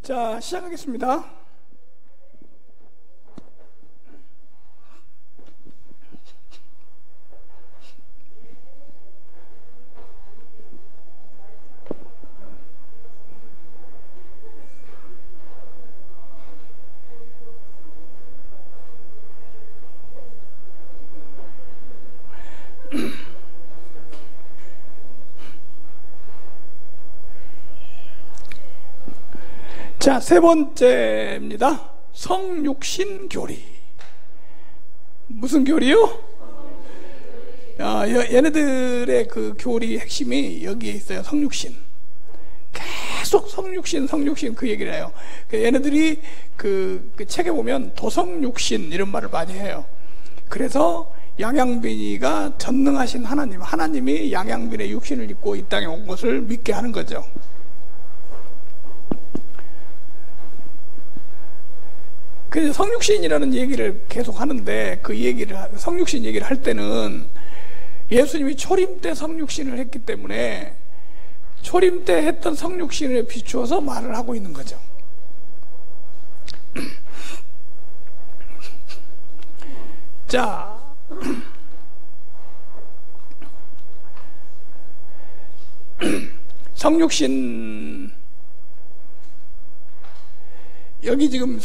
자, 시작하겠습니다. 자, 세 번째입니다. 성육신 교리. 무슨 교리요? 얘네들의 그 교리 핵심이 여기에 있어요. 성육신. 계속 성육신 그 얘기를 해요. 얘네들이 그 책에 보면 도성육신 이런 말을 많이 해요. 그래서 양양빈이가 전능하신 하나님이 양양빈의 육신을 입고 이 땅에 온 것을 믿게 하는 거죠. 그래서 성육신이라는 얘기를 계속 하는데, 성육신 얘기를 할 때는 예수님이 초림 때 성육신을 했기 때문에 초림 때 했던 성육신에 비추어서 말을 하고 있는 거죠. 자, 성육신, 여기 지금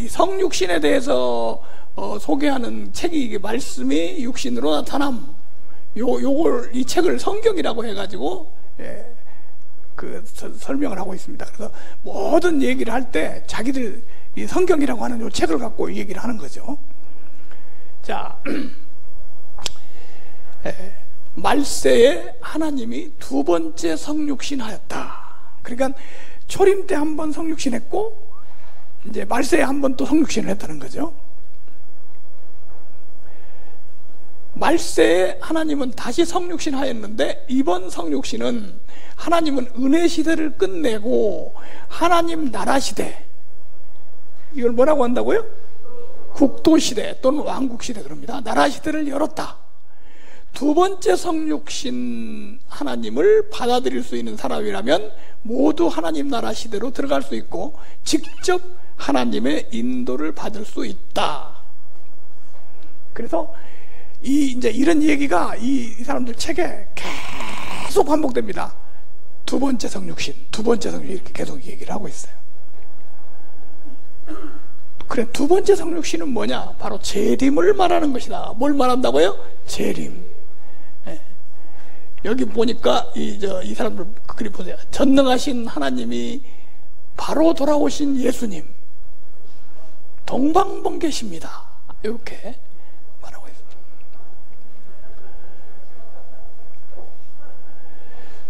성육신에 대해서 소개하는 책이, 이게 말씀이 육신으로 나타남, 이 책을 성경이라고 해가지고 설명을 하고 있습니다. 그래서 모든 얘기를 할 때 자기들 이 성경이라고 하는 이 책을 갖고 얘기를 하는 거죠. 자, 말세에 하나님이 두 번째 성육신하였다. 그러니까 초림 때 한 번 성육신했고 이제 말세에 한 번 또 성육신을 했다는 거죠. 말세에 하나님은 다시 성육신하였는데, 이번 성육신은 하나님은 은혜 시대를 끝내고 하나님 나라 시대, 이걸 뭐라고 한다고요? 국도 시대 또는 왕국 시대 그럽니다. 나라 시대를 열었다. 두 번째 성육신 하나님을 받아들일 수 있는 사람이라면 모두 하나님 나라 시대로 들어갈 수 있고 직접 하나님의 인도를 받을 수 있다. 그래서 이제 이런 얘기가 이 사람들 책에 계속 반복됩니다. 두 번째 성육신 이렇게 계속 얘기를 하고 있어요. 그래, 두 번째 성육신은 뭐냐? 바로 재림을 말하는 것이다. 뭘 말한다고요? 재림. 여기 보니까 이 사람들 그림 보세요. 전능하신 하나님이 바로 돌아오신 예수님, 동방번개십니다. 이렇게 말하고 있습니다.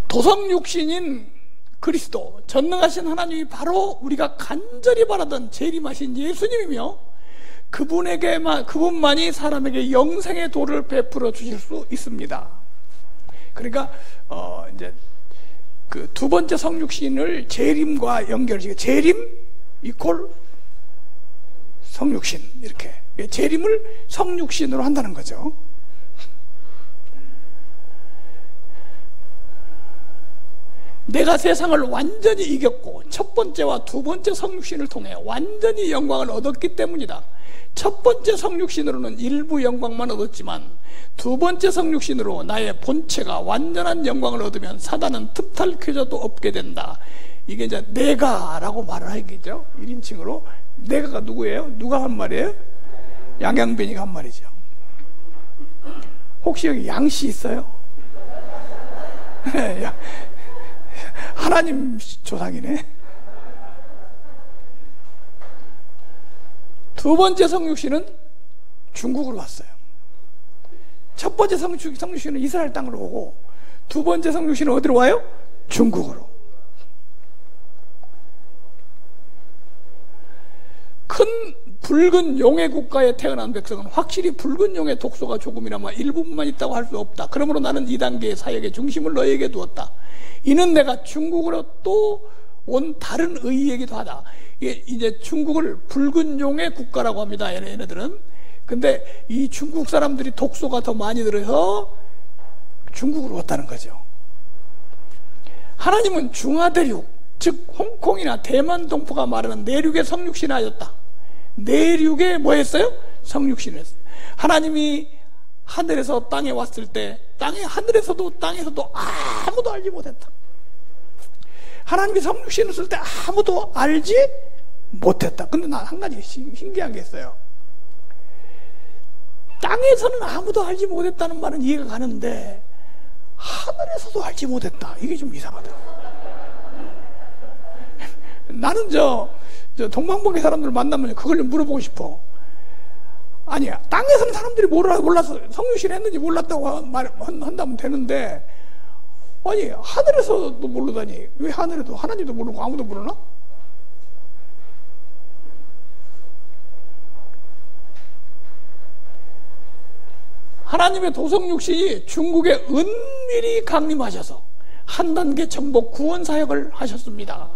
도성육신인 그리스도, 전능하신 하나님이 바로 우리가 간절히 바라던 재림하신 예수님이며, 그분만이 사람에게 영생의 도를 베풀어 주실 수 있습니다. 그러니까 이제 그 두 번째 성육신을 재림과 연결시켜, 재림 이퀄 성육신, 이렇게 재림을 성육신으로 한다는 거죠. 내가 세상을 완전히 이겼고 첫 번째와 두 번째 성육신을 통해 완전히 영광을 얻었기 때문이다. 첫 번째 성육신으로는 일부 영광만 얻었지만 두 번째 성육신으로 나의 본체가 완전한 영광을 얻으면 사단은 틈탈 쾌조도 없게 된다. 이게 이제 내가라고 말을 하겠죠. 1인칭으로. 내가가 누구예요? 누가 한 말이에요? 양양빈이가 한 말이죠. 혹시 여기 양씨 있어요? 하나님 조상이네. 두 번째 성육신은 중국으로 왔어요. 첫 번째 성육신은 이스라엘 땅으로 오고, 두 번째 성육신은 어디로 와요? 중국으로. 큰 붉은 용의 국가에 태어난 백성은 확실히 붉은 용의 독소가 조금이나마 일부분만 있다고 할 수 없다. 그러므로 나는 이 단계의 사역의 중심을 너에게 두었다. 이는 내가 중국으로 또 온 다른 의이기도 하다. 이제 중국을 붉은 용의 국가라고 합니다. 얘네들은. 근데 이 중국 사람들이 독소가 더 많이 들어서 중국으로 왔다는 거죠. 하나님은 중화대륙, 즉 홍콩이나 대만 동포가 말하는 내륙의 성육신하였다. 내륙에 뭐 했어요? 성육신을 했어요. 하나님이 하늘에서 땅에 왔을 때 하늘에서도 땅에서도 아무도 알지 못했다. 하나님이 성육신을 쓸 때 아무도 알지 못했다. 근데 난 한 가지 신기한 게 있어요. 땅에서는 아무도 알지 못했다는 말은 이해가 가는데 하늘에서도 알지 못했다. 이게 좀 이상하다. 나는 저 동방북의 사람들 만나면 그걸 좀 물어보고 싶어. 아니야, 땅에서는 사람들이 몰라서 성육신 했는지 몰랐다고 한다면 되는데, 아니 하늘에서도 모르다니 왜 하늘에도 하나님도 모르고 아무도 모르나? 하나님의 도성육신이 중국에 은밀히 강림하셔서 한 단계 정복 구원 사역을 하셨습니다.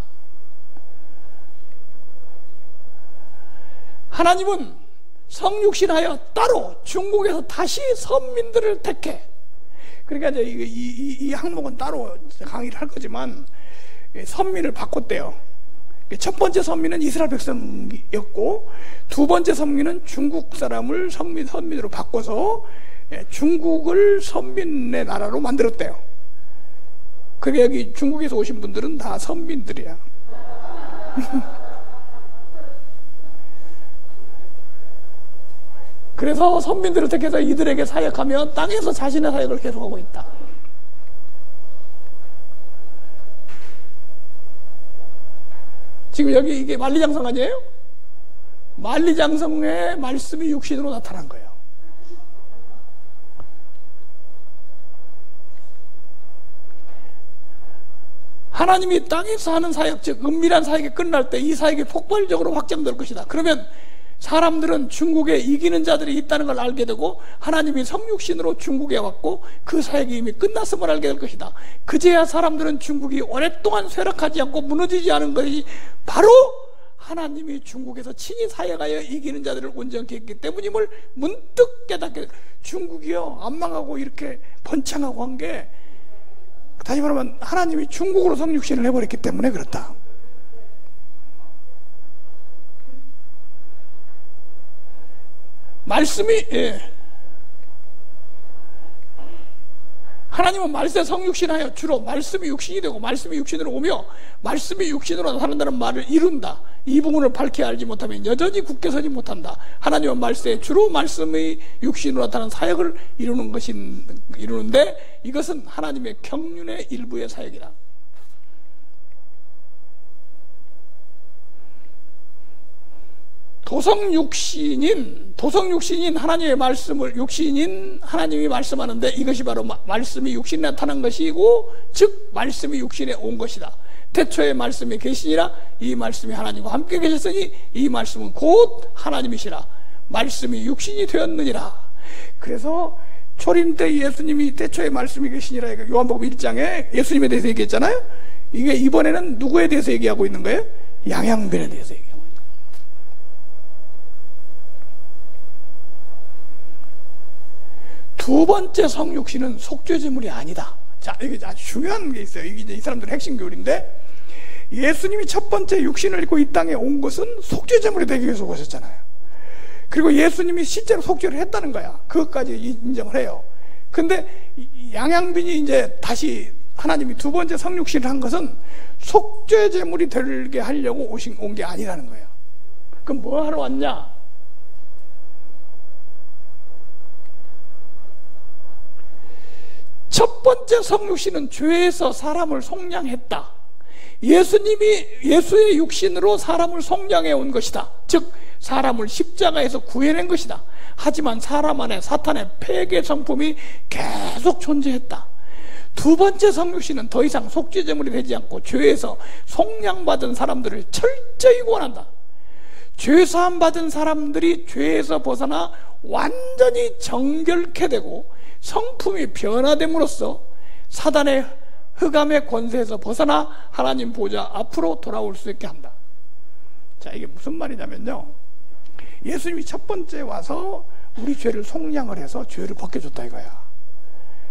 하나님은 성육신하여 따로 중국에서 다시 선민들을 택해. 그러니까 이제 이 항목은 따로 강의를 할 거지만 선민을 바꿨대요. 첫 번째 선민은 이스라엘 백성이었고 두 번째 선민은 중국 사람을 선민으로 바꿔서 중국을 선민의 나라로 만들었대요. 그게 여기 중국에서 오신 분들은 다 선민들이야. 그래서 선민들을 택해서 이들에게 사역하며 땅에서 자신의 사역을 계속하고 있다. 지금 여기 이게 만리장성 아니에요? 만리장성의 말씀이 육신으로 나타난 거예요. 하나님이 땅에서 하는 사역, 즉 은밀한 사역이 끝날 때 이 사역이 폭발적으로 확장될 것이다. 그러면 사람들은 중국에 이기는 자들이 있다는 걸 알게 되고 하나님이 성육신으로 중국에 왔고 그 사역이 이미 끝났음을 알게 될 것이다. 그제야 사람들은 중국이 오랫동안 쇠락하지 않고 무너지지 않은 것이 바로 하나님이 중국에서 친히 사역하여 이기는 자들을 온전케 했기 때문임을 문득 깨닫게. 중국이요 안 망하고 이렇게 번창하고 한 게 다시 말하면 하나님이 중국으로 성육신을 해버렸기 때문에 그렇다. 말씀이 하나님은 말세 성육신하여 주로 말씀이 육신이 되고 말씀이 육신으로 오며 말씀이 육신으로 나타난다는 말을 이룬다. 이 부분을 밝히 알지 못하면 여전히 굳게 서지 못한다. 하나님은 말세에 주로 말씀이 육신으로 나타나는 사역을 이루는데 이것은 하나님의 경륜의 일부의 사역이다. 도성육신인 하나님의 말씀을 육신인 하나님이 말씀하는데 이것이 바로 말씀이 육신에 나타난 것이고 즉 말씀이 육신에 온 것이다. 태초에 말씀이 계시니라. 이 말씀이 하나님과 함께 계셨으니 이 말씀은 곧 하나님이시라. 말씀이 육신이 되었느니라. 그래서 초림 때 예수님이 태초에 말씀이 계시니라. 요한복음 1장에 예수님에 대해서 얘기했잖아요. 이게 이번에는 누구에 대해서 얘기하고 있는 거예요? 양양변에 대해서 얘기하고 있는 거예요. 두 번째 성육신은 속죄제물이 아니다. 자, 이게 아주 중요한 게 있어요. 이게 이제 이 사람들의 핵심 교리인데, 예수님이 첫 번째 육신을 입고 이 땅에 온 것은 속죄제물이 되기 위해서 오셨잖아요. 그리고 예수님이 실제로 속죄를 했다는 거야. 그것까지 인정을 해요. 근데 양양빈이 이제 다시 하나님이 두 번째 성육신을 한 것은 속죄제물이 되게 하려고 온 게 아니라는 거예요. 그럼 뭐 하러 왔냐? 첫 번째 성육신은 죄에서 사람을 속량했다. 예수의 육신으로 사람을 속량해 온 것이다. 즉 사람을 십자가에서 구해낸 것이다. 하지만 사람 안에 사탄의 폐괴 성품이 계속 존재했다. 두 번째 성육신은 더 이상 속죄제물이 되지 않고 죄에서 속량받은 사람들을 철저히 구원한다. 죄사함 받은 사람들이 죄에서 벗어나 완전히 정결케 되고 성품이 변화됨으로써 사단의 흑암의 권세에서 벗어나 하나님 보좌 앞으로 돌아올 수 있게 한다. 자, 이게 무슨 말이냐면요, 예수님이 첫 번째 와서 우리 죄를 속량을 해서 죄를 벗겨줬다 이거야.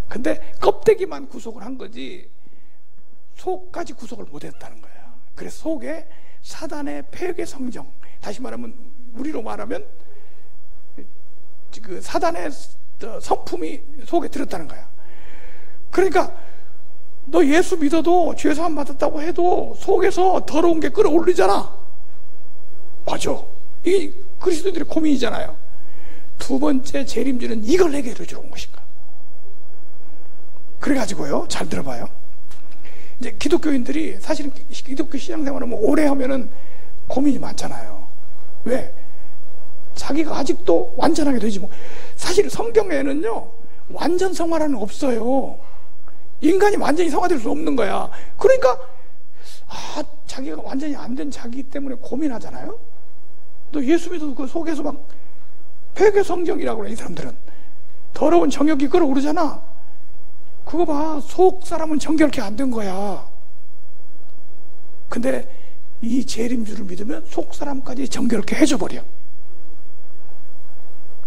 근데 껍데기만 구속을 한 거지 속까지 구속을 못했다는 거야. 그래서 속에 사단의 폐괴 성정, 다시 말하면 우리로 말하면 그 사단의 성품이 속에 들었다는 거야. 그러니까 너 예수 믿어도 죄 사함 받았다고 해도 속에서 더러운 게 끌어올리잖아. 맞아. 이게 그리스도인들의 고민이잖아요. 두 번째 재림주는 이걸 해결해 주러 온 것인가. 그래가지고요, 잘 들어봐요. 이제 기독교인들이 사실은 기독교 신앙생활을 뭐 오래 하면은 고민이 많잖아요. 왜? 자기가 아직도 완전하게 되지 뭐. 사실 성경에는요, 완전 성화라는 없어요. 인간이 완전히 성화될 수 없는 거야. 그러니까 자기가 완전히 안 된 자기 때문에 고민하잖아요. 또 예수 믿어도 그 속에서 막 폐괴 성경이라고 그래. 이 사람들은 더러운 정욕이 끌어오르잖아. 그거 봐, 속 사람은 정결케 안 된 거야. 근데 이 재림주를 믿으면 속 사람까지 정결케 해줘 버려.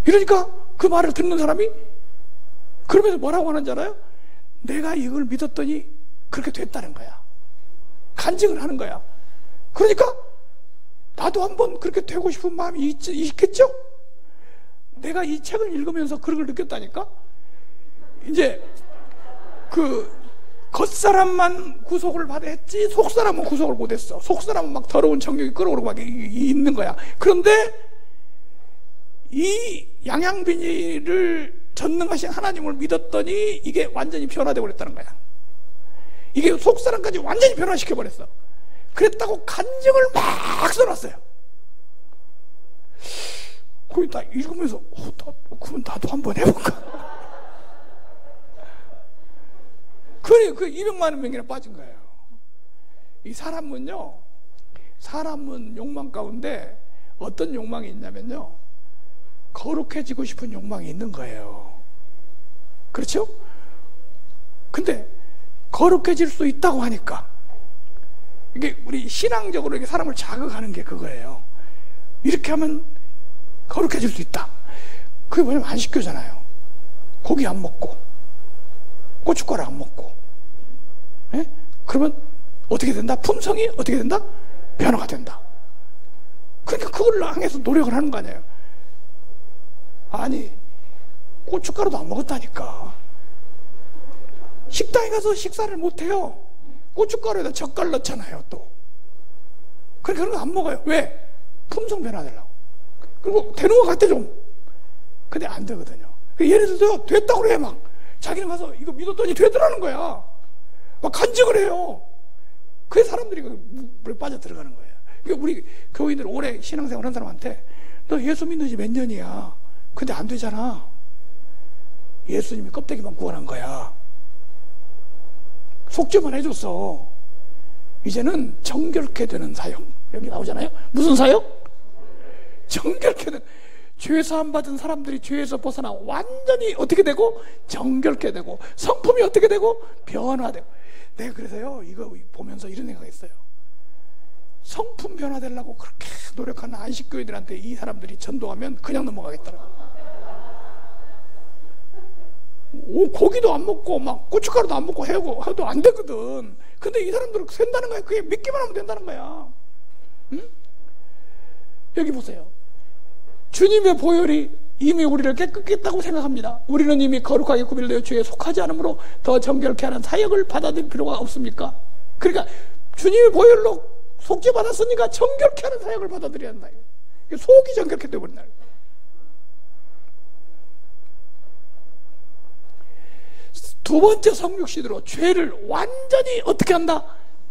이러니까 그 말을 듣는 사람이 그러면서 뭐라고 하는 줄 알아요? 내가 이걸 믿었더니 그렇게 됐다는 거야. 간증을 하는 거야. 그러니까 나도 한번 그렇게 되고 싶은 마음이 있겠죠? 내가 이 책을 읽으면서 그런 걸 느꼈다니까. 이제 그 겉사람만 구속을 받았지 속사람은 구속을 못했어. 속사람은 막 더러운 정욕이 끌어오르고 막 있는 거야. 그런데 이 양양비닐을 전능하신 하나님을 믿었더니 이게 완전히 변화되어 버렸다는 거야. 이게 속사람까지 완전히 변화시켜 버렸어. 그랬다고 간증을 막 써놨어요. 거기 다 읽으면서 그럼 나도 한번 해볼까. 그래, 그 200만 명이나 빠진 거예요. 이 사람은 욕망 가운데 어떤 욕망이 있냐면요, 거룩해지고 싶은 욕망이 있는 거예요. 그렇죠? 근데 거룩해질 수 있다고 하니까 이게 우리 신앙적으로 이게 사람을 자극하는 게 그거예요. 이렇게 하면 거룩해질 수 있다. 그게 뭐냐면 안식교잖아요. 고기 안 먹고 고춧가루 안 먹고, 예? 그러면 어떻게 된다? 품성이 어떻게 된다? 변화가 된다. 그러니까 그걸 향해서 노력을 하는 거 아니에요. 아니, 고춧가루도 안 먹었다니까. 식당에 가서 식사를 못해요. 고춧가루에다 젓갈 넣잖아요, 또. 그러니까 그런 거 안 먹어요. 왜? 품성 변화되려고. 그리고 되는 것 같아, 좀. 근데 안 되거든요. 얘네들도 됐다고 그래, 막. 자기는 가서 이거 믿었더니 되더라는 거야. 막 간증을 해요. 그래서 사람들이 물에 빠져 들어가는 거예요. 그러니까 우리 교인들 오래 신앙생활 한 사람한테 너 예수 믿는 지 몇 년이야? 근데 안 되잖아. 예수님이 껍데기만 구원한 거야. 속죄만 해줬어. 이제는 정결케 되는 사역. 여기 나오잖아요. 무슨 사역? 정결케 되는. 죄사함 받은 사람들이 죄에서 벗어나 완전히 어떻게 되고? 정결케 되고, 성품이 어떻게 되고? 변화되고. 내가 그래서요, 이거 보면서 이런 생각했어요. 성품 변화되려고 그렇게 노력하는 안식교회들한테 이 사람들이 전도하면 그냥 넘어가겠더라고. 고기도 안 먹고 막 고춧가루도 안 먹고 해도 안 되거든. 근데 이 사람들은 된다는 거야. 그게 믿기만 하면 된다는 거야. 응? 여기 보세요. 주님의 보혈이 이미 우리를 깨끗게 했다고 생각합니다. 우리는 이미 거룩하게 구별되어 죄에 속하지 않으므로 더 정결케 하는 사역을 받아들일 필요가 없습니까? 그러니까 주님의 보혈로 속죄 받았으니까 정결케 하는 사역을 받아들여야 한다. 속이 정결케 되어버린다. 두 번째 성육신으로 죄를 완전히 어떻게 한다?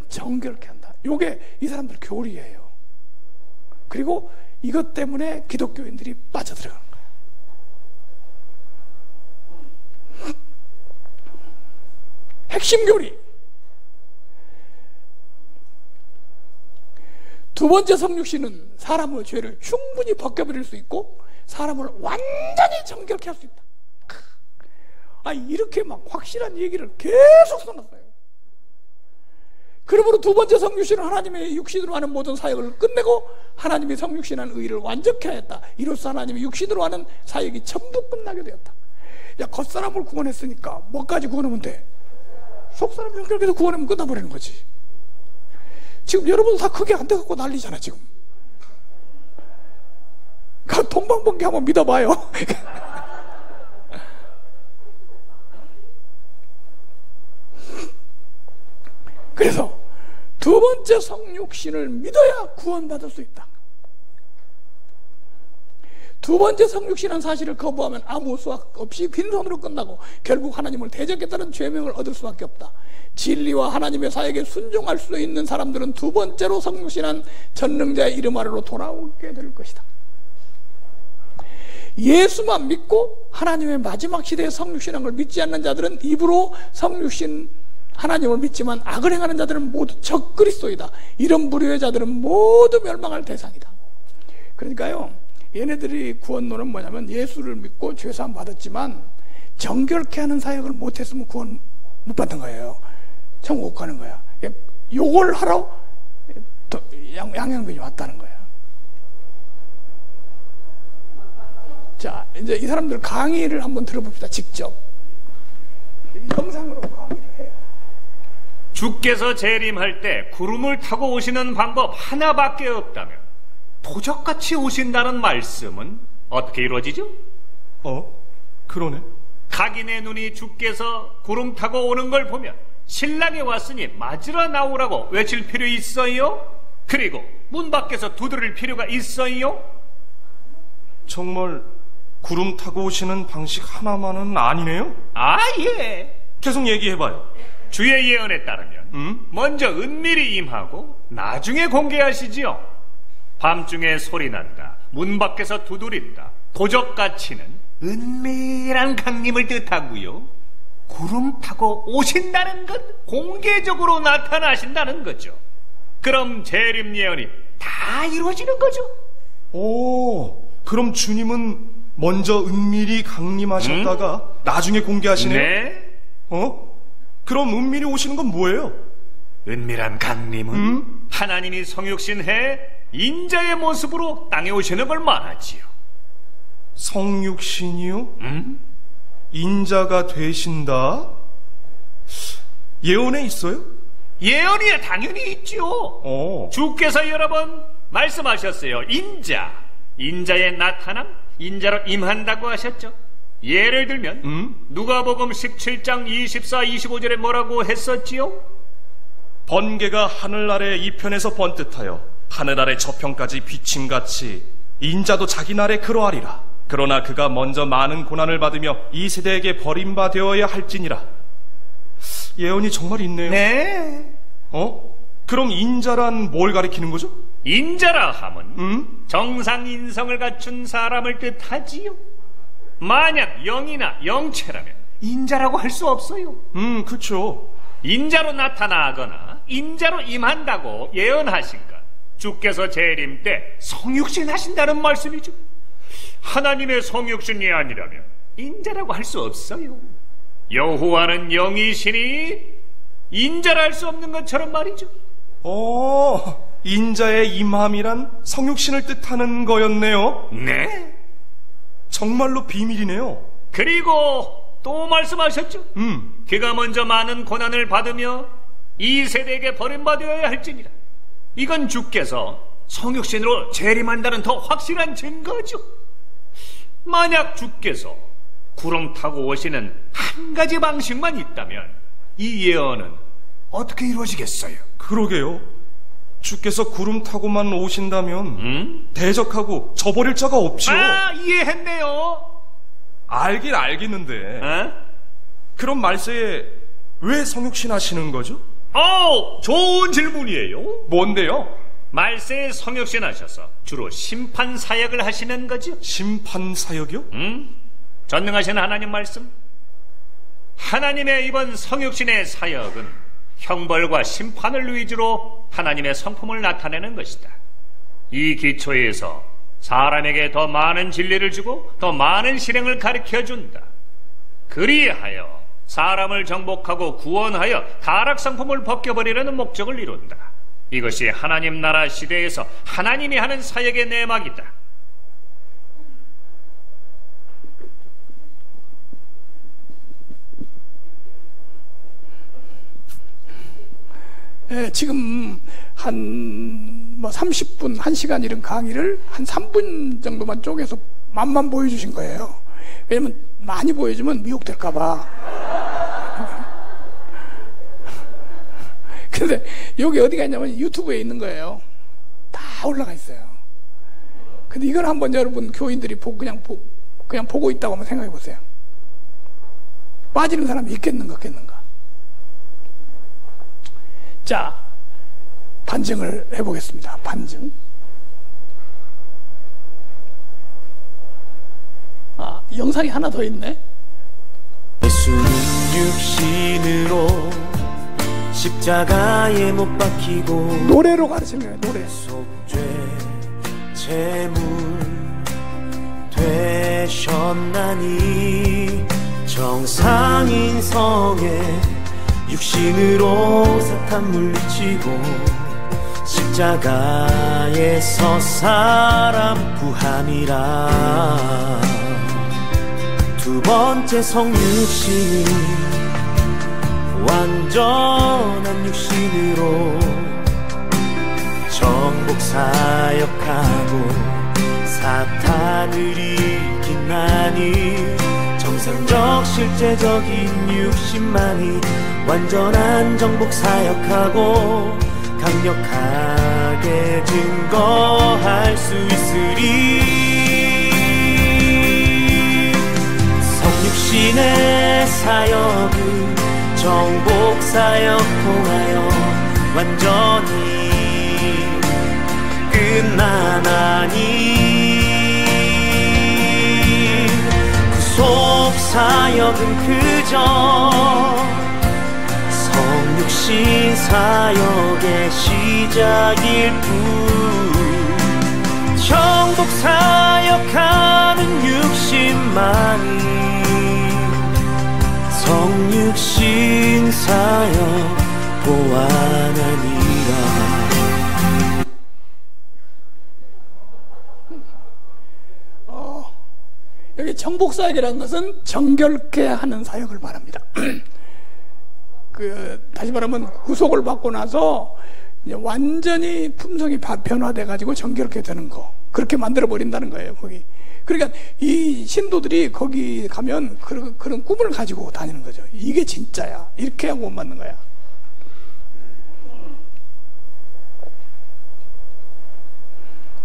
정결케 한다. 이게 이 사람들 교리예요. 그리고 이것 때문에 기독교인들이 빠져들어가는 거예요. 핵심 교리. 두 번째 성육신은 사람의 죄를 충분히 벗겨버릴 수 있고 사람을 완전히 정결케 할 수 있다. 이렇게 막 확실한 얘기를 계속 써놨어요. 그러므로 두 번째 성육신은 하나님의 육신으로 하는 모든 사역을 끝내고 하나님의 성육신한 의를 완전케 하였다. 이로써 하나님의 육신으로 하는 사역이 전부 끝나게 되었다. 야, 겉사람을 구원했으니까 뭐까지 구원하면 돼? 속사람 정결케 해서 구원하면 끝나버리는 거지. 지금 여러분 다 그게 안 돼갖고 난리잖아 지금. 동방번개 한번 믿어봐요. 그래서 두 번째 성육신을 믿어야 구원받을 수 있다. 두 번째 성육신한 사실을 거부하면 아무 수확 없이 빈손으로 끝나고 결국 하나님을 대적했다는 죄명을 얻을 수밖에 없다. 진리와 하나님의 사역에 순종할 수 있는 사람들은 두 번째로 성육신한 전능자의 이름 아래로 돌아오게 될 것이다. 예수만 믿고 하나님의 마지막 시대에 성육신한 걸 믿지 않는 자들은 입으로 성육신 하나님을 믿지만 악을 행하는 자들은 모두 적그리스도이다. 이런 부류의 자들은 모두 멸망할 대상이다. 그러니까요, 얘네들이 구원론은 뭐냐면 예수를 믿고 죄사함 받았지만 정결케 하는 사역을 못했으면 구원 못 받는 거예요. 천국 못 가는 거야. 요걸 하러 양양변이 왔다는 거야. 자, 이제 이 사람들 강의를 한번 들어봅시다. 직접 영상으로 강의를 해요. 주께서 재림할 때 구름을 타고 오시는 방법 하나밖에 없다면 도적같이 오신다는 말씀은 어떻게 이루어지죠? 그러네. 각인의 눈이 주께서 구름 타고 오는 걸 보면 신랑이 왔으니 맞으러 나오라고 외칠 필요 있어요? 그리고 문 밖에서 두드릴 필요가 있어요? 정말 구름 타고 오시는 방식 하나만은 아니네요? 예. 계속 얘기해봐요. 주의 예언에 따르면 먼저 은밀히 임하고 나중에 공개하시지요. 밤중에 소리난다, 문 밖에서 두드린다, 도적같이는 은밀한 강림을 뜻하고요. 구름 타고 오신다는 건 공개적으로 나타나신다는 거죠. 그럼 재림 예언이 다 이루어지는 거죠. 그럼 주님은 먼저 은밀히 강림하셨다가 나중에 공개하시네요? 네. 그럼 은밀히 오시는 건 뭐예요? 은밀한 강림은 하나님이 성육신해 인자의 모습으로 땅에 오시는 걸 말하지요. 성육신이요? 인자가 되신다? 예언에 있어요? 예언이 당연히 있죠. 주께서 여러 번 말씀하셨어요. 인자의 나타남, 인자로 임한다고 하셨죠. 예를 들면 누가복음 17장 24, 25절에 뭐라고 했었지요? 번개가 하늘 아래 이편에서 번뜩하여 하늘 아래 저편까지 비침같이 인자도 자기 날에 그러하리라. 그러나 그가 먼저 많은 고난을 받으며 이 세대에게 버림받아야 할지니라. 예언이 정말 있네요. 네. 그럼 인자란 뭘 가리키는 거죠? 인자라 함은 정상 인성을 갖춘 사람을 뜻하지요. 만약 영이나 영체라면 인자라고 할 수 없어요. 그렇죠. 인자로 나타나거나 인자로 임한다고 예언하신 것, 주께서 재림 때 성육신 하신다는 말씀이죠. 하나님의 성육신이 아니라면 인자라고 할 수 없어요. 여호와는 영이시니 인자라 할 수 없는 것처럼 말이죠. 인자의 임함이란 성육신을 뜻하는 거였네요. 네. 정말로 비밀이네요. 그리고 또 말씀하셨죠. 그가 먼저 많은 고난을 받으며 이 세대에게 버림받아야 할지니라. 이건 주께서 성육신으로 재림한다는 더 확실한 증거죠. 만약 주께서 구름 타고 오시는 한 가지 방식만 있다면 이 예언은 어떻게 이루어지겠어요? 그러게요. 주께서 구름 타고만 오신다면 대적하고 저버릴 자가 없죠. 이해했네요. 알긴 알겠는데 그럼 말세에 왜 성육신 하시는 거죠? 좋은 질문이에요. 뭔데요? 말세에 성육신 하셔서 주로 심판 사역을 하시는 거죠. 심판 사역이요? 전능하신 하나님 말씀. 하나님의 이번 성육신의 사역은 형벌과 심판을 위주로 하나님의 성품을 나타내는 것이다. 이 기초에서 사람에게 더 많은 진리를 주고 더 많은 실행을 가르쳐준다. 그리하여 사람을 정복하고 구원하여 타락 성품을 벗겨버리려는 목적을 이룬다. 이것이 하나님 나라 시대에서 하나님이 하는 사역의 내막이다. 지금 한 뭐 30분, 1시간 이런 강의를 한 3분 정도만 쪼개서 맛만 보여주신 거예요. 왜냐면 많이 보여주면 미혹될까봐. 근데 여기 어디가 있냐면 유튜브에 있는 거예요. 다 올라가 있어요. 근데 이걸 한번 여러분 교인들이 그냥 보고 있다고 한번 생각해 보세요. 빠지는 사람이 있겠는가 없겠는가. 자, 반증을 해보겠습니다. 반증. 영상이 하나 더 있네. 예수는 육신으로 십자가에 못 박히고 노래로 가르치는 거예요. 노래. 속죄 제물 되셨나니 정상인 성에 육신으로 사탄 물리치고 십자가에서 사람 구함이라. 두 번째 성육신이 완전한 육신으로 정복 사역하고 사탄을 이기나니 정상적 실제적인 육신만이 완전한 정복 사역하고 강력하게 증거할 수 있으리. 성육신의 사역은 정복 사역 통하여 완전히 끝나나니 구속 사역은 그저 성육신 사역의 시작일 뿐. 정복 사역하는 육신만이 성육신 사역 보완하니라. 여기 정복 사역이라는 것은 정결케 하는 사역을 말합니다. 다시 말하면 구속을 받고 나서 이제 완전히 품성이 변화돼 가지고 정결케 되는 거, 그렇게 만들어 버린다는 거예요. 거기. 그러니까 이 신도들이 거기 가면 그런 꿈을 가지고 다니는 거죠. 이게 진짜야, 이렇게 하고 못 맞는 거야.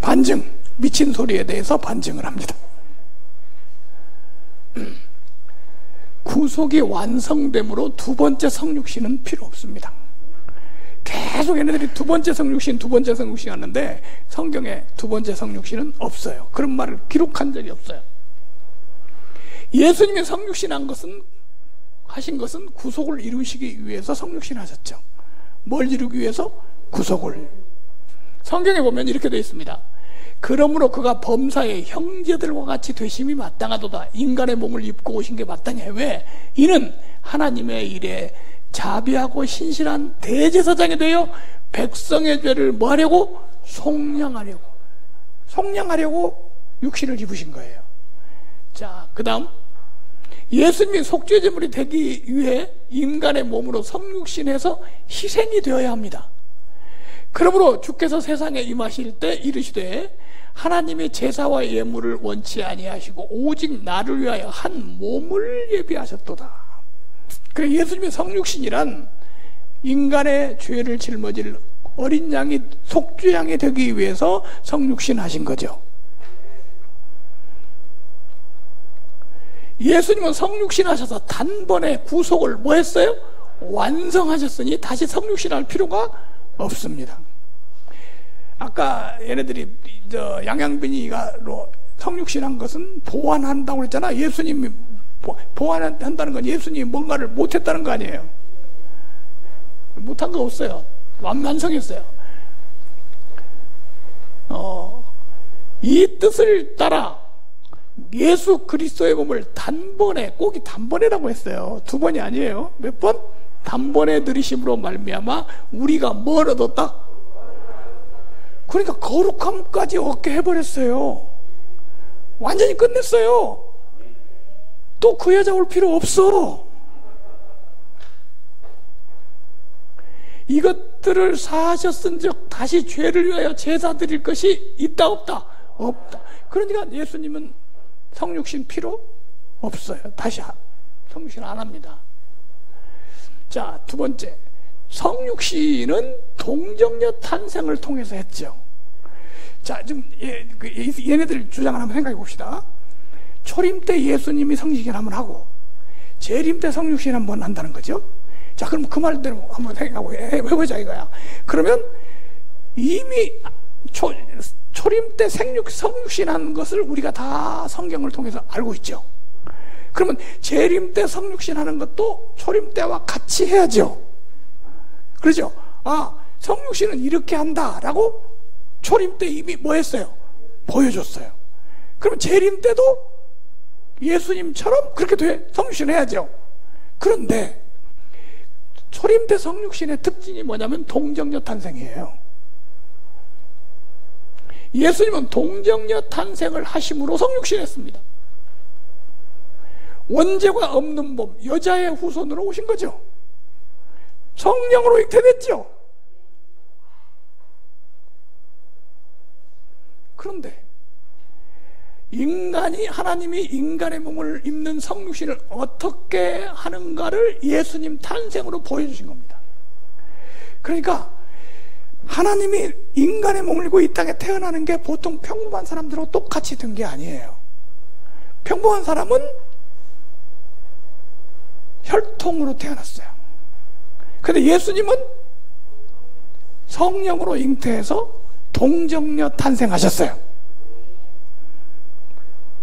반증, 미친 소리에 대해서 반증을 합니다. 구속이 완성됨으로 두 번째 성육신은 필요 없습니다. 계속 얘네들이 두 번째 성육신 하는데 성경에 두 번째 성육신은 없어요. 그런 말을 기록한 적이 없어요. 예수님이 성육신 하신 것은 구속을 이루시기 위해서 성육신 하셨죠. 뭘 이루기 위해서? 구속을. 성경에 보면 이렇게 되어 있습니다. 그러므로 그가 범사의 형제들과 같이 되심이 마땅하도다. 인간의 몸을 입고 오신 게 마땅해. 왜? 이는 하나님의 일에 자비하고 신실한 대제사장이 되어 백성의 죄를 뭐 하려고? 속량하려고 육신을 입으신 거예요. 자, 그 다음 예수님이 속죄제물이 되기 위해 인간의 몸으로 성육신해서 희생이 되어야 합니다. 그러므로 주께서 세상에 임하실 때 이르시되 하나님이 제사와 예물을 원치 아니하시고 오직 나를 위하여 한 몸을 예비하셨도다. 그래, 예수님의 성육신이란 인간의 죄를 짊어질 어린 양이, 속죄양이 되기 위해서 성육신 하신 거죠. 예수님은 성육신 하셔서 단번에 구속을 뭐 했어요? 완성하셨으니 다시 성육신 할 필요가 없습니다. 아까 얘네들이 양양빈이가 성육신한 것은 보완한다고 했잖아. 예수님이 보완한다는 건 예수님이 뭔가를 못했다는 거 아니에요. 못한 거 없어요. 완성했어요. 이 뜻을 따라 예수 그리스도의 몸을 단번에, 꼭이 단번에라고 했어요. 두 번이 아니에요. 몇 번? 단번에 들이심으로 말미암아 우리가 뭘 얻었다? 그러니까 거룩함까지 얻게 해버렸어요. 완전히 끝냈어요. 또 그 여자 올 필요 없어. 이것 것들을 사하셨은즉 다시 죄를 위하여 제사 드릴 것이 있다 없다? 없다. 그러니까 예수님은 성육신 필요 없어요. 다시 성육신 안 합니다. 자, 두 번째, 성육신은 동정녀 탄생을 통해서 했죠. 자, 지금 얘네들 주장을 한번 생각해 봅시다. 초림 때 예수님이 성육신 한번 하고 재림 때 성육신 한번 한다는 거죠. 자, 그럼 그 말대로 한번 생각하고 해보자 이거야. 그러면 이미 초림 때 성육신 하는 것을 우리가 다 성경을 통해서 알고 있죠. 그러면 재림 때 성육신 하는 것도 초림 때와 같이 해야죠. 그렇죠? 아, 성육신은 이렇게 한다라고 초림 때 이미 뭐 했어요? 보여줬어요. 그럼 재림 때도 예수님처럼 그렇게 성육신 해야죠. 그런데 초림 때 성육신의 특징이 뭐냐면 동정녀 탄생이에요. 예수님은 동정녀 탄생을 하심으로 성육신 했습니다. 원죄가 없는 몸, 여자의 후손으로 오신 거죠. 성령으로 잉태됐죠. 그런데 하나님이 인간의 몸을 입는 성육신을 어떻게 하는가를 예수님 탄생으로 보여주신 겁니다. 그러니까 하나님이 인간의 몸을 입고 이 땅에 태어나는 게 보통 평범한 사람들하고 똑같이 된 게 아니에요. 평범한 사람은 혈통으로 태어났어요. 근데 예수님은 성령으로 잉태해서 동정녀 탄생하셨어요.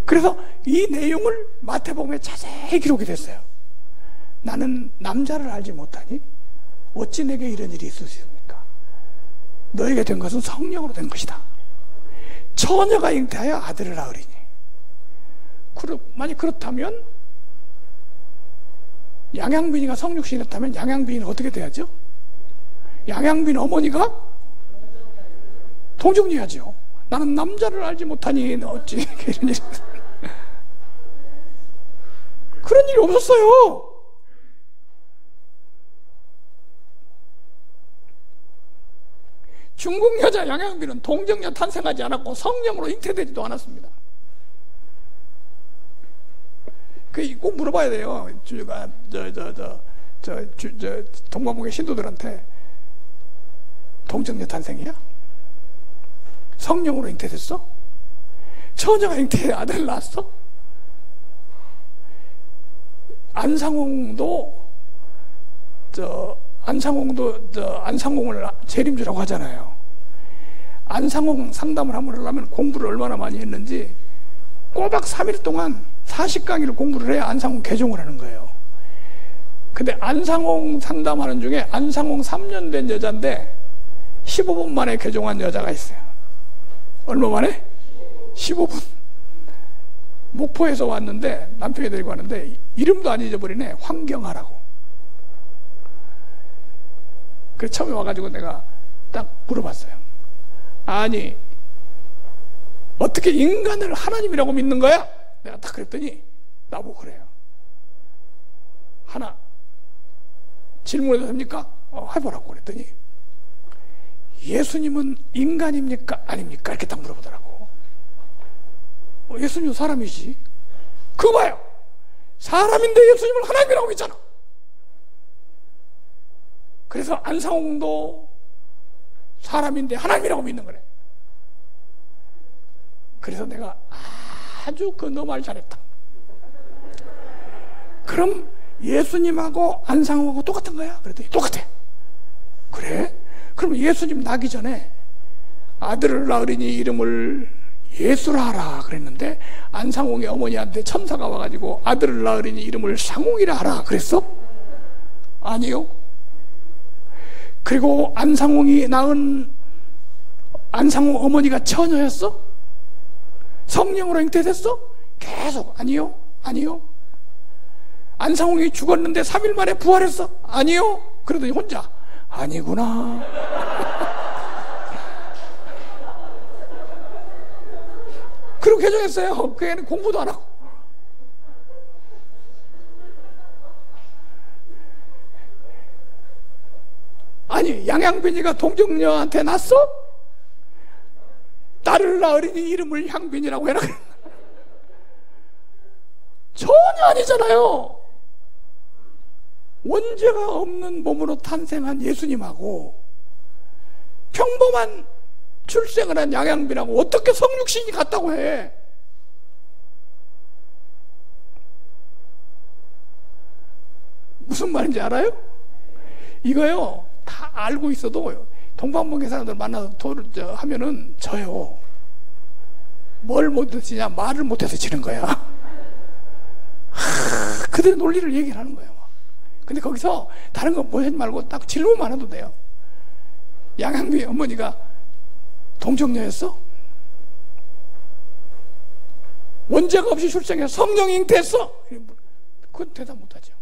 그래서 이 내용을 마태복음에 자세히 기록이 됐어요. 나는 남자를 알지 못하니 어찌 내게 이런 일이 있을 수 있습니까? 너에게 된 것은 성령으로 된 것이다. 처녀가 잉태하여 아들을 낳으리니. 만약 그렇다면 양양빈이가 성육신했다면 양양빈은 어떻게 돼야죠? 양양빈 어머니가 동정녀야죠. 나는 남자를 알지 못하니 어찌 이런 일이 그런 일이 없었어요. 중국 여자 양양빈은 동정녀 탄생하지 않았고 성령으로 잉태되지도 않았습니다. 꼭 물어봐야 돼요. 동방북의 신도들한테 동정녀 탄생이야? 성령으로 잉태됐어? 처녀가 잉태해 아들 낳았어? 안상홍도 안상홍을 재림주라고 하잖아요. 안상홍 상담을 한번 하려면 공부를 얼마나 많이 했는지 꼬박 3일 동안 40강의를 공부를 해야 안상홍 개종을 하는 거예요. 근데 안상홍 상담하는 중에 안상홍 3년 된 여자인데 15분 만에 개종한 여자가 있어요. 얼마 만에? 15분. 목포에서 왔는데 남편이 데리고 왔는데 이름도 안 잊어버리네. 황경하라고. 그래서 처음에 와가지고 내가 딱 물어봤어요. 아니 어떻게 인간을 하나님이라고 믿는 거야? 내가 딱 그랬더니 나보고 그래요. 하나 질문해도 됩니까? 해보라고 그랬더니 예수님은 인간입니까? 아닙니까? 이렇게 딱 물어보더라고. 예수님은 사람이지. 그거 봐요. 사람인데 예수님을 하나님이라고 믿잖아. 그래서 안상홍도 사람인데 하나님이라고 믿는 거래. 그래서 내가 아주 너 말 잘했다. 그럼 예수님하고 안상홍하고 똑같은 거야? 그랬더니 똑같아. 그래? 그럼 예수님 나기 전에 아들을 낳으리니 이름을 예수라 하라 그랬는데 안상홍의 어머니한테 천사가 와가지고 아들을 낳으리니 이름을 상홍이라 하라 그랬어? 아니요. 그리고 안상홍이 낳은 안상홍 어머니가 처녀였어? 성령으로 잉태됐어? 계속 아니요. 아니요. 안상홍이 죽었는데 3일 만에 부활했어? 아니요. 그러더니 혼자 아니구나. 그리고 개종했어요. 그 애는 공부도 안 하고. 아니 아니, 양양빈이가 동정녀한테 낳았어? 딸을 낳으리니 이름을 향빈이라고 해라. 전혀 아니잖아요. 원죄가 없는 몸으로 탄생한 예수님하고 평범한 출생을 한 양양빈하고 어떻게 성육신이 같다고 해? 무슨 말인지 알아요? 이거요, 다 알고 있어도 동방번개 사람들 만나서 하면은 져요. 뭘 못해서 지냐? 말을 못해서 지는 거야. 그들의 논리를 얘기를 하는 거예요. 근데 거기서 다른 거 뭐 하지 말고 딱 질문만 해도 돼요. 양양빈 어머니가 동정녀였어? 원죄가 없이 출생해서 성령이 잉태했어? 그건 대답 못하죠.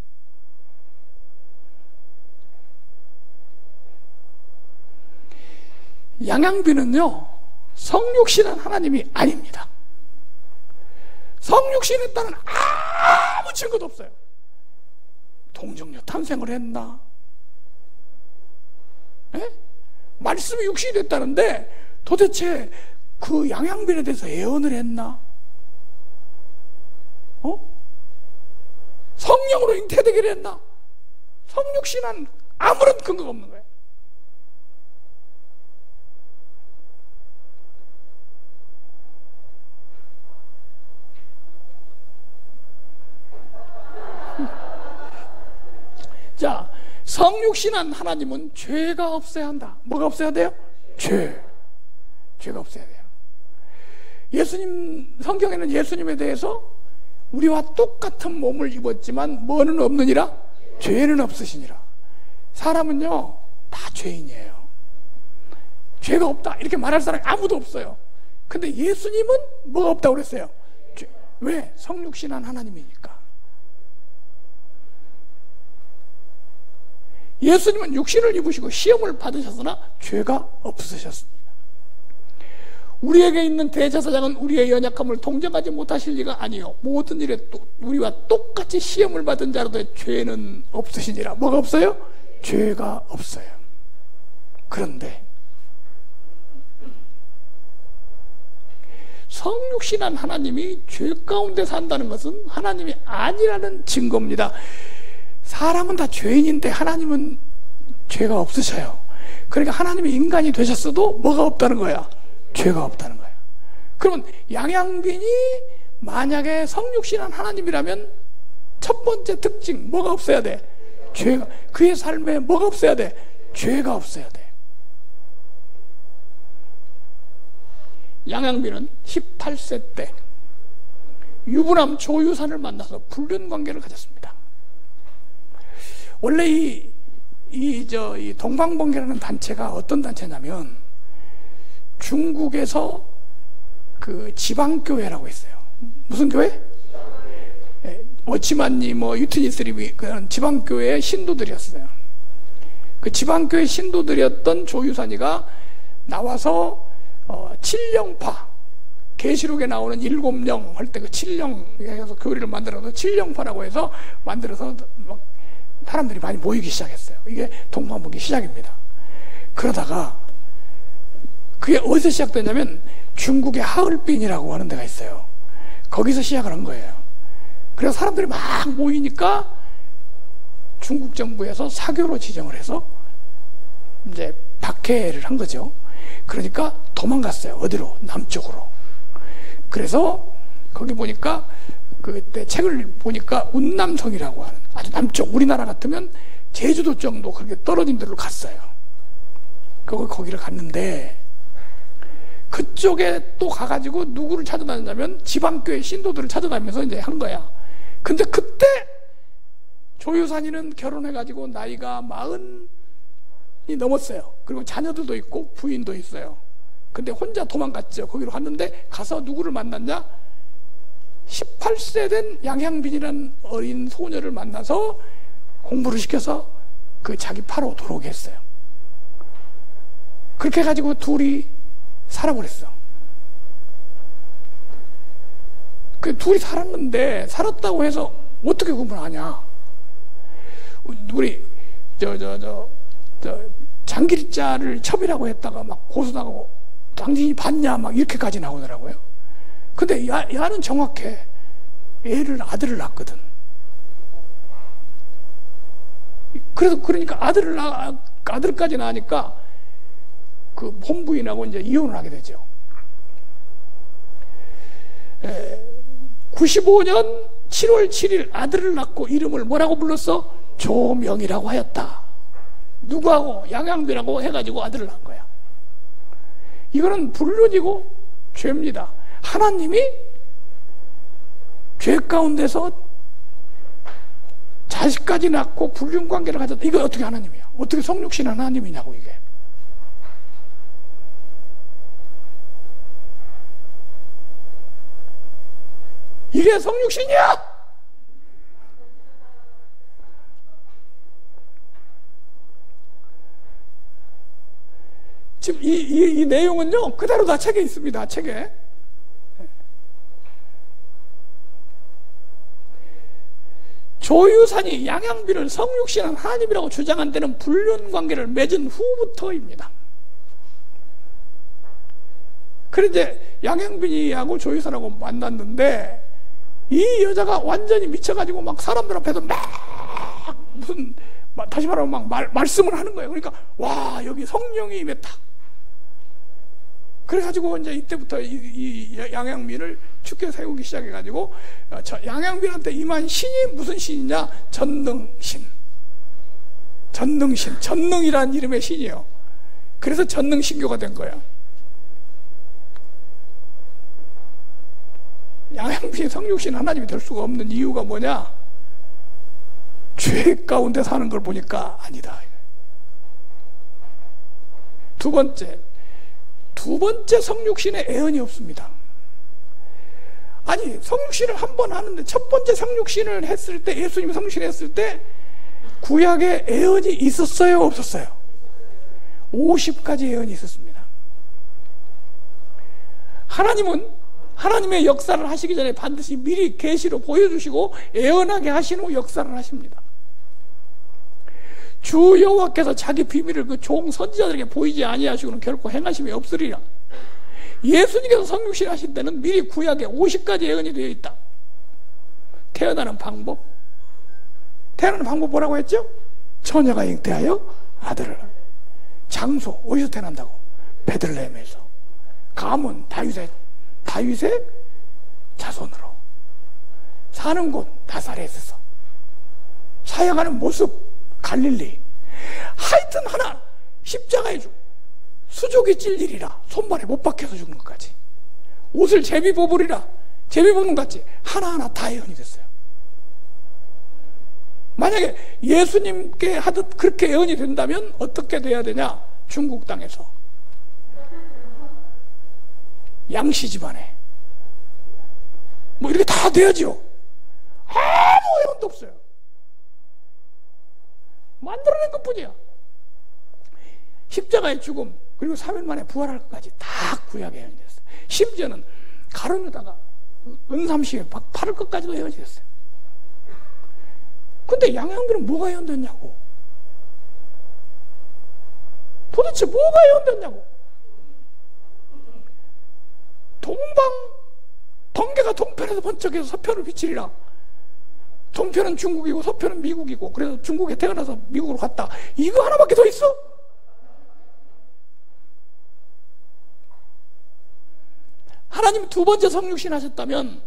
양양빈은요, 성육신한 하나님이 아닙니다. 성육신했다는 아무 증거도 없어요. 동정녀 탄생을 했나? 에? 말씀이 육신이 됐다는데 도대체 그 양양빈에 대해서 예언을 했나? 성령으로 잉태되기를 했나? 성육신한 아무런 근거가 없는 거예요. 자, 성육신한 하나님은 죄가 없어야 한다. 뭐가 없어야 돼요? 죄가 없어야 돼요. 예수님, 성경에는 예수님에 대해서 우리와 똑같은 몸을 입었지만 뭐는 없느니라? 죄는 없으시니라. 사람은요, 다 죄인이에요. 죄가 없다 이렇게 말할 사람이 아무도 없어요. 근데 예수님은 뭐가 없다고 그랬어요? 왜? 성육신한 하나님이니까. 예수님은 육신을 입으시고 시험을 받으셨으나 죄가 없으셨습니다. 우리에게 있는 대제사장은 우리의 연약함을 동정하지 못하실 리가 아니요 모든 일에 우리와 똑같이 시험을 받은 자로도 죄는 없으시니라. 뭐가 없어요? 죄가 없어요. 그런데 성육신한 하나님이 죄 가운데 산다는 것은 하나님이 아니라는 증거입니다. 사람은 다 죄인인데 하나님은 죄가 없으셔요. 그러니까 하나님이 인간이 되셨어도 뭐가 없다는 거야? 죄가 없다는 거야. 그러면 양양빈이 만약에 성육신한 하나님이라면 첫 번째 특징 뭐가 없어야 돼? 죄가. 그의 삶에 뭐가 없어야 돼? 죄가 없어야 돼. 양양빈은 18세 때 유부남 조유산을 만나서 불륜 관계를 가졌습니다. 원래 이 동방번개라는 단체가 어떤 단체냐면 중국에서 그 지방교회라고 있어요. 무슨 교회? 워치만니 유티니스리 그런 지방교회의 신도들이었어요. 그 지방교회 신도들이었던 조유산이가 나와서 7영파, 계시록에 나오는 7영 할 때 그 7영 해서 교리를 만들어서 7영파라고 해서 만들어서 막 사람들이 많이 모이기 시작했어요. 이게 동방번개 시작입니다. 그러다가 그게 어디서 시작됐냐면 중국의 하얼빈이라고 하는 데가 있어요. 거기서 시작을 한 거예요. 그래서 사람들이 막 모이니까 중국 정부에서 사교로 지정을 해서 이제 박해를 한 거죠. 그러니까 도망갔어요. 어디로? 남쪽으로. 그래서 거기 보니까 그때 책을 보니까 운남성이라고 하는 아주 남쪽, 우리나라 같으면 제주도 정도 그렇게 떨어진 데로 갔어요. 거기를 갔는데 그쪽에 또 가가지고 누구를 찾아다녔냐면 지방교회 신도들을 찾아다니면서 이제 한 거야. 근데 그때 조유산이는 결혼해가지고 나이가 40이 넘었어요. 그리고 자녀들도 있고 부인도 있어요. 근데 혼자 도망갔죠. 거기로 갔는데 가서 누구를 만났냐? 18세 된 양양빈이라는 어린 소녀를 만나서 공부를 시켜서 그 자기 파로 들어오게 했어요. 그렇게 해가지고 둘이 살아버렸어. 그 둘이 살았는데 살았다고 해서 어떻게 구분하냐? 우리 장길자를 첩이라고 했다가 막 고소당하고 당신이 봤냐 막 이렇게까지 나오더라고요. 근데 야는 정확해. 아들을 낳거든. 그러니까 아들까지 낳으니까 그 본부인하고 이제 이혼을 하게 되죠. 95년 7월 7일 아들을 낳고 이름을 뭐라고 불렀어? 조명이라고 하였다. 누구하고? 양양비라고 해가지고 아들을 낳은 거야. 이거는 불륜이고 죄입니다. 하나님이 죄 가운데서 자식까지 낳고 불륜관계를 가졌다. 이거 어떻게 하나님이야? 어떻게 성육신 하나님이냐고 이게. 이게 성육신이야? 지금 이 내용은요 그대로 다 책에 있습니다. 책에. 조유산이 양양비를 성육신한 하나님이라고 주장한 데는 불륜관계를 맺은 후부터입니다. 그래 이제 양양비하고 조유산하고 만났는데 이 여자가 완전히 미쳐가지고 막 사람들 앞에서 막 무슨 다시 말하면 막 말씀을 하는 거예요. 그러니까 와 여기 성령이 임했다. 그래가지고 이제 이때부터 이 양양비를 축켜 세우기 시작해가지고 양양비한테 임한 신이 무슨 신이냐? 전능신. 전능이라는 이름의 신이에요. 그래서 전능신교가 된 거예요. 양양비 성육신 하나님이 될 수가 없는 이유가 뭐냐? 죄 가운데 사는 걸 보니까 아니다. 두 번째 성육신에 애언이 없습니다. 아니 성육신을 한 번 하는데 첫 번째 성육신을 했을 때 예수님이 성육신을 했을 때 구약에 애언이 있었어요? 없었어요? 50가지 애언이 있었습니다. 하나님은 하나님의 역사를 하시기 전에 반드시 미리 계시로 보여주시고 애언하게 하신 후 역사를 하십니다. 주 여호와께서 자기 비밀을 그 종 선지자들에게 보이지 아니하시고는 결코 행하심이 없으리라. 예수님께서 성육신 하신 때는 미리 구약에 50가지 예언이 되어 있다. 태어나는 방법 뭐라고 했죠? 처녀가 잉태하여 아들을. 장소 어디서 태어난다고? 베들레헴에서. 가문 다윗의 자손으로. 사는 곳 나사렛에서. 사역하는 모습 갈릴리. 하여튼 하나 십자가에 수족이 찔리리라. 손발에 못 박혀서 죽는 것까지. 옷을 제비 뽑으리라. 제비 뽑는 것 같이 하나하나 다 예언이 됐어요. 만약에 예수님께 하듯 그렇게 예언이 된다면 어떻게 돼야 되냐? 중국 땅에서 양씨 집안에 뭐 이렇게 다 돼야지요. 아무 예언도 없어요. 만들어낸 것뿐이야. 십자가의 죽음 그리고 3일 만에 부활할 것까지 다 구약에 예언이 됐어요. 심지어는 가론유다가 은삼시에 팔을 것까지도 예언이 됐어요. 근데 양양비는 뭐가 예언됐냐고. 도대체 뭐가 예언됐냐고. 번개가 동편에서 번쩍해서 서편을 비치리라. 동편은 중국이고 서편은 미국이고 그래서 중국에 태어나서 미국으로 갔다. 이거 하나밖에 더 있어? 하나님 두 번째 성육신 하셨다면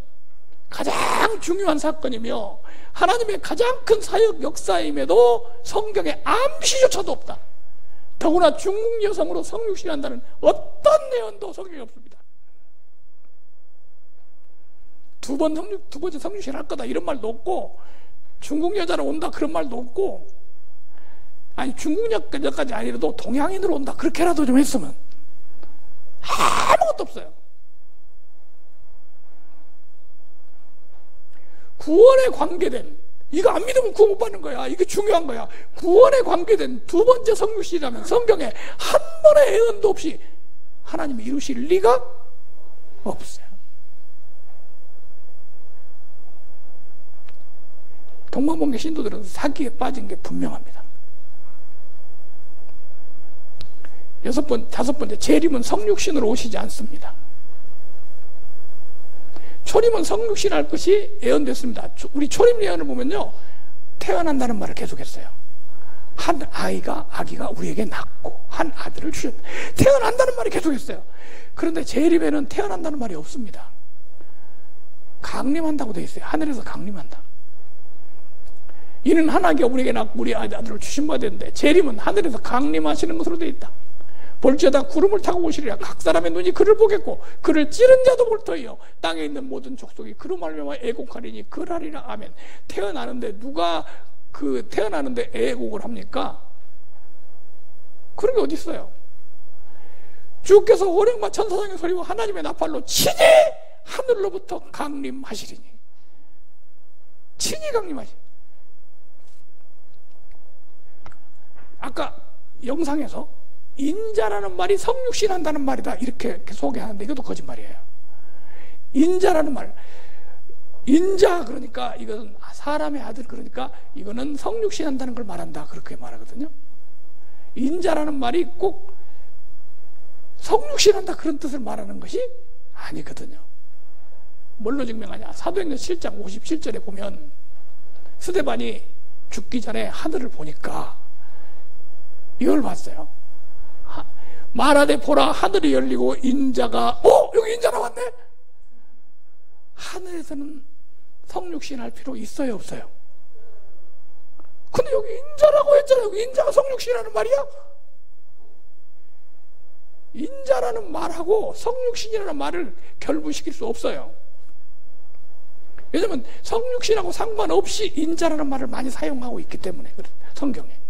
가장 중요한 사건이며 하나님의 가장 큰 사역 역사임에도 성경에 암시조차도 없다. 더구나 중국 여성으로 성육신 한다는 어떤 내용도 성경에 없습니다. 두 번째 성육신 할 거다 이런 말도 없고, 중국 여자로 온다 그런 말도 없고, 아니 중국 여자까지 아니라도 동양인으로 온다 그렇게라도 좀 했으면, 아무것도 없어요. 구원에 관계된, 이거 안 믿으면 구원 못 받는 거야. 이게 중요한 거야. 구원에 관계된 두 번째 성육신이라면 성경에 한 번의 예언도 없이 하나님이 이루실 리가 없어요. 동방번개 신도들은 사기에 빠진 게 분명합니다. 다섯 번째, 재림은 성육신으로 오시지 않습니다. 초림은 성육신할 것이 예언됐습니다. 우리 초림 예언을 보면요, 태어난다는 말을 계속했어요. 한 아기가 우리에게 낳고 한 아들을 주셨다. 태어난다는 말이 계속했어요. 그런데 재림에는 태어난다는 말이 없습니다. 강림한다고 되어 있어요. 하늘에서 강림한다. 이는 한 아기가 우리에게 낳고 우리 아들을 주신 바 되는데, 재림은 하늘에서 강림하시는 것으로 되어 있다. 볼지어다 구름을 타고 오시리라. 각 사람의 눈이 그를 보겠고 그를 찌른 자도 볼 터이요 땅에 있는 모든 족속이 그로 말미암아 애곡하리니 그러하리라. 아멘. 태어나는데 누가 태어나는데 애곡을 합니까? 그런 게 어디 있어요? 주께서 호령과 천사장의 소리와 하나님의 나팔로 친히 하늘로부터 강림하시리니. 친히 강림하시리. 아까 영상에서 인자라는 말이 성육신한다는 말이다 이렇게 소개하는데 이것도 거짓말이에요. 인자라는 말, 인자 그러니까 이것은 사람의 아들, 그러니까 이거는 성육신한다는 걸 말한다 그렇게 말하거든요. 인자라는 말이 꼭 성육신한다 그런 뜻을 말하는 것이 아니거든요. 뭘로 증명하냐? 사도행전 7장 57절에 보면 스데반이 죽기 전에 하늘을 보니까 이걸 봤어요. 말하되 보라, 하늘이 열리고 인자가, 여기 인자 나왔네? 하늘에서는 성육신 할 필요 있어요, 없어요? 근데 여기 인자라고 했잖아요. 여기 인자가 성육신하는 말이야? 인자라는 말하고 성육신이라는 말을 결부시킬 수 없어요. 왜냐면 성육신하고 상관없이 인자라는 말을 많이 사용하고 있기 때문에, 성경에.